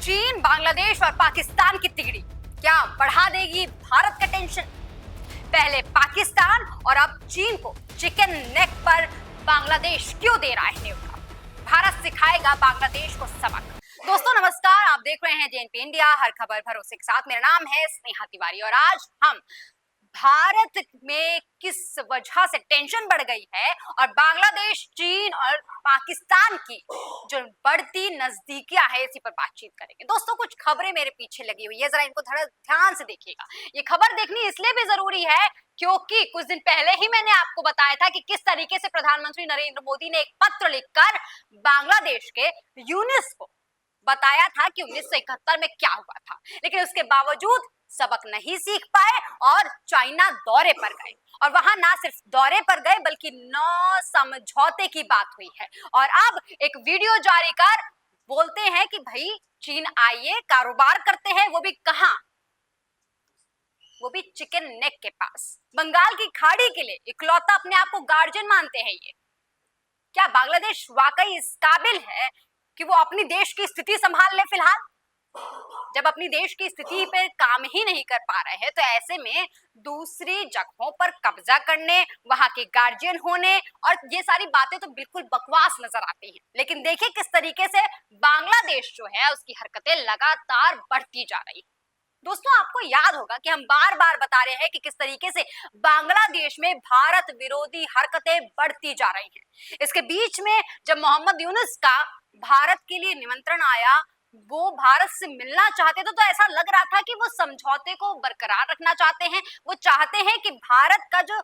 चीन, बांग्लादेश और पाकिस्तान की तिगड़ी क्या बढ़ा देगी भारत का टेंशन? पहले पाकिस्तान और अब चीन को चिकन नेक पर बांग्लादेश क्यों दे रहा है न्योता? भारत सिखाएगा बांग्लादेश को सबक। दोस्तों नमस्कार, आप देख रहे हैं जेएनपी इंडिया, हर खबर भरोसे के साथ। मेरा नाम है स्नेहा तिवारी और आज हम भारत में किस वजह से टेंशन बढ़ गई है और बांग्लादेश, चीन और पाकिस्तान की जो बढ़ती नजदीकियां है इसी पर बातचीत करेंगे। दोस्तों कुछ खबरें मेरे पीछे लगी हुई है, जरा इनको थोड़ा ध्यान से देखिएगा। ये खबर देखनी इसलिए भी जरूरी है क्योंकि कुछ दिन पहले ही मैंने आपको बताया था कि किस तरीके से प्रधानमंत्री नरेंद्र मोदी ने एक पत्र लिखकर बांग्लादेश के यूनिस को बताया था कि 1971 में क्या हुआ था, लेकिन उसके बावजूद सबक नहीं सीख पाए और चाइना दौरे पर गए। और वहां ना सिर्फ दौरे पर गए बल्कि 9 समझौते की बात हुई है। और अब एक वीडियो जारी कर बोलते हैं कि भाई चीन आइए, कारोबार करते हैं, वो भी कहां? वो भी चिकन नेक के पास, बंगाल की खाड़ी के लिए इकलौता अपने आप को गार्जियन मानते हैं ये। क्या बांग्लादेश वाकई इस काबिल है कि वो अपनी देश की स्थिति संभाल ले? फिलहाल जब अपनी देश की स्थिति पे काम ही नहीं कर पा रहे हैं तो ऐसे में दूसरी जगहों पर कब्जा करने, वहां के गार्जियन होने और ये सारी बातें तो बिल्कुल बकवास नजर आती हैं। लेकिन देखिए किस तरीके से बांग्लादेश जो है उसकी हरकतें लगातार बढ़ती जा रही है। दोस्तों आपको याद होगा कि हम बार बार बता रहे हैं कि किस तरीके से बांग्लादेश में भारत विरोधी हरकतें बढ़ती जा रही हैं। इसके बीच में जब मोहम्मद यूनुस का भारत के लिए निमंत्रण आया, वो भारत से मिलना चाहते थे, तो ऐसा लग रहा था कि वो समझौते को बरकरार रखना चाहते हैं। वो चाहते हैं कि भारत का जो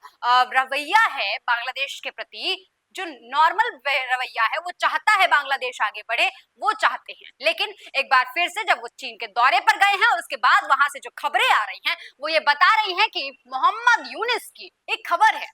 रवैया है बांग्लादेश के प्रति, जो नॉर्मल रवैया है, वो चाहता है बांग्लादेश आगे बढ़े, वो चाहते हैं। लेकिन एक बार फिर से जब वो चीन के दौरे पर गए हैं और उसके बाद वहां से जो खबरें आ रही हैं वो ये बता रही हैं कि मोहम्मद यूनुस की एक खबर है,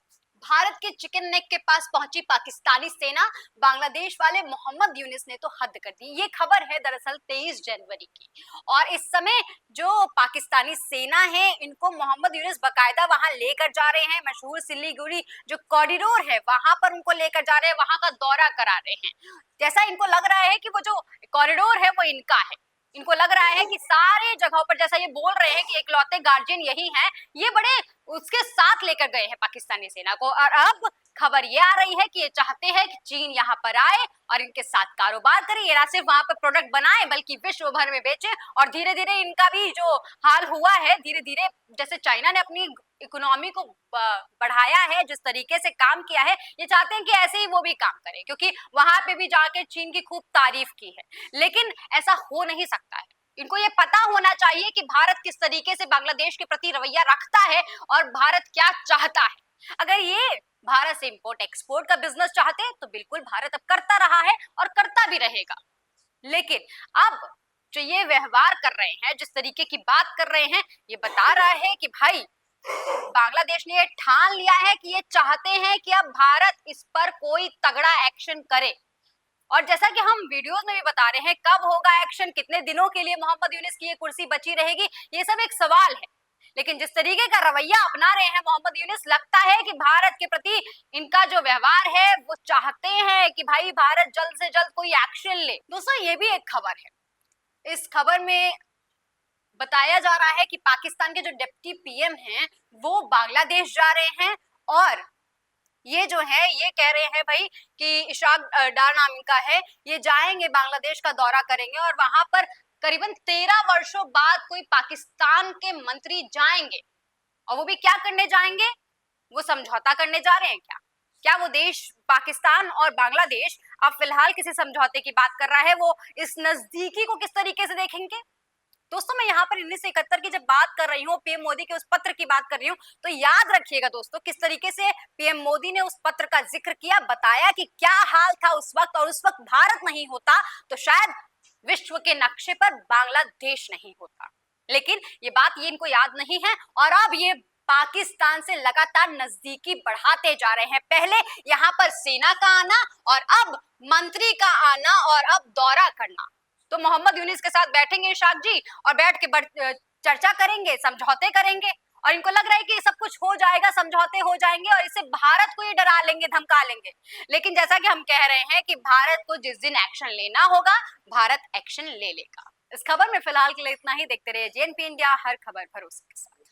भारत के चिकन नेक के पास पहुंची पाकिस्तानी सेना, बांग्लादेश वाले मोहम्मद यूनुस ने तो हद कर दी। ये खबर है दरअसल 23 जनवरी की। और इस समय जो पाकिस्तानी सेना है इनको मोहम्मद यूनुस बकायदा वहां लेकर जा रहे हैं। मशहूर सिलीगुड़ी जो कॉरिडोर है वहां पर उनको लेकर जा रहे हैं, वहां का दौरा करा रहे हैं। जैसा इनको लग रहा है कि वो जो कॉरिडोर है वो इनका है। इनको लग रहा है कि सारे जगहों पर, जैसा ये बोल रहे हैं कि इकलौते गार्जियन यही हैं, ये बड़े उसके साथ लेकर गए हैं पाकिस्तानी सेना को। और अब खबर ये आ रही है कि ये चाहते हैं कि चीन यहाँ पर आए और इनके साथ कारोबार करे। ये ना सिर्फ वहां पर प्रोडक्ट बनाए बल्कि विश्व भर में बेचे। और धीरे धीरे इनका भी जो हाल हुआ है, धीरे धीरे जैसे चाइना ने अपनी इकोनॉमी को बढ़ाया है, जिस तरीके से काम किया है, ये चाहते हैं कि ऐसे ही वो भी काम करे, क्योंकि वहां पे भी जाके चीन की खूब तारीफ की है। लेकिन ऐसा हो नहीं सकता है। इनको ये पता होना चाहिए कि भारत किस तरीके से बांग्लादेश के प्रति रवैया रखता है और भारत क्या चाहता है। अगर ये भारत से इंपोर्ट एक्सपोर्ट का बिजनेस चाहते हैं तो बिल्कुल भारत अब करता रहा है और करता भी रहेगा। लेकिन अब जो ये व्यवहार कर रहे हैं, जिस तरीके की बात कर रहे हैं, ये बता रहा है कि भाई बांग्लादेश ने ये ठान लिया है कि ये चाहते हैं कि अब भारत इस पर कोई तगड़ा एक्शन करे। और जैसा कि हम वीडियोस में भी बता रहे हैं, कब होगा एक्शन, कितने दिनों के लिए मोहम्मद यूनुस की ये कुर्सी बची रहेगी, ये सब एक सवाल है। लेकिन जिस तरीके का रवैया अपना रहे हैं मोहम्मद यूनुस, लगता है कि भारत के प्रति इनका जो व्यवहार है वो चाहते हैं कि भाई भारत जल्द से जल्द कोई एक्शन ले। दोस्तों ये भी एक खबर है। इस खबर में बताया जा रहा है कि पाकिस्तान के जो डिप्टी पीएम हैं वो बांग्लादेश जा रहे हैं और ये जो है ये कह रहे हैं भाई कि इशाक डार नाम इनका है, ये जाएंगे बांग्लादेश का दौरा करेंगे और वहां पर करीबन 13 वर्षों बाद कोई पाकिस्तान के मंत्री जाएंगे। और वो भी क्या करने जाएंगे? वो समझौता करने जा रहे हैं क्या? क्या वो देश पाकिस्तान और बांग्लादेश अब फिलहाल किसी समझौते की बात कर रहा है? वो इस नजदीकी को किस तरीके से देखेंगे? दोस्तों मैं यहाँ पर 1971 की जब बात कर रही हूँ, पीएम मोदी के उस पत्र की बात कर रही हूँ, तो याद रखिएगा दोस्तों किस तरीके से पीएम मोदी ने उस पत्र का जिक्र किया, बताया कि क्या हाल था उस वक्त। और उस वक्त भारत नहीं होता तो शायद विश्व के नक्शे पर बांग्लादेश नहीं होता। लेकिन ये बात ये इनको याद नहीं है और अब ये पाकिस्तान से लगातार नजदीकी बढ़ाते जा रहे हैं। पहले यहाँ पर सेना का आना और अब मंत्री का आना और अब दौरा करना। तो मोहम्मद यूनुस के साथ बैठेंगे इशाक जी और बैठ के चर्चा करेंगे, समझौते करेंगे और इनको लग रहा है कि सब कुछ हो जाएगा, समझौते हो जाएंगे और इससे भारत को ये डरा लेंगे, धमका लेंगे। लेकिन जैसा कि हम कह रहे हैं कि भारत को जिस दिन एक्शन लेना होगा भारत एक्शन ले लेगा। इस खबर में फिलहाल के लिए इतना ही। देखते रहिए जेएनपी इंडिया, हर खबर भरोसे के साथ।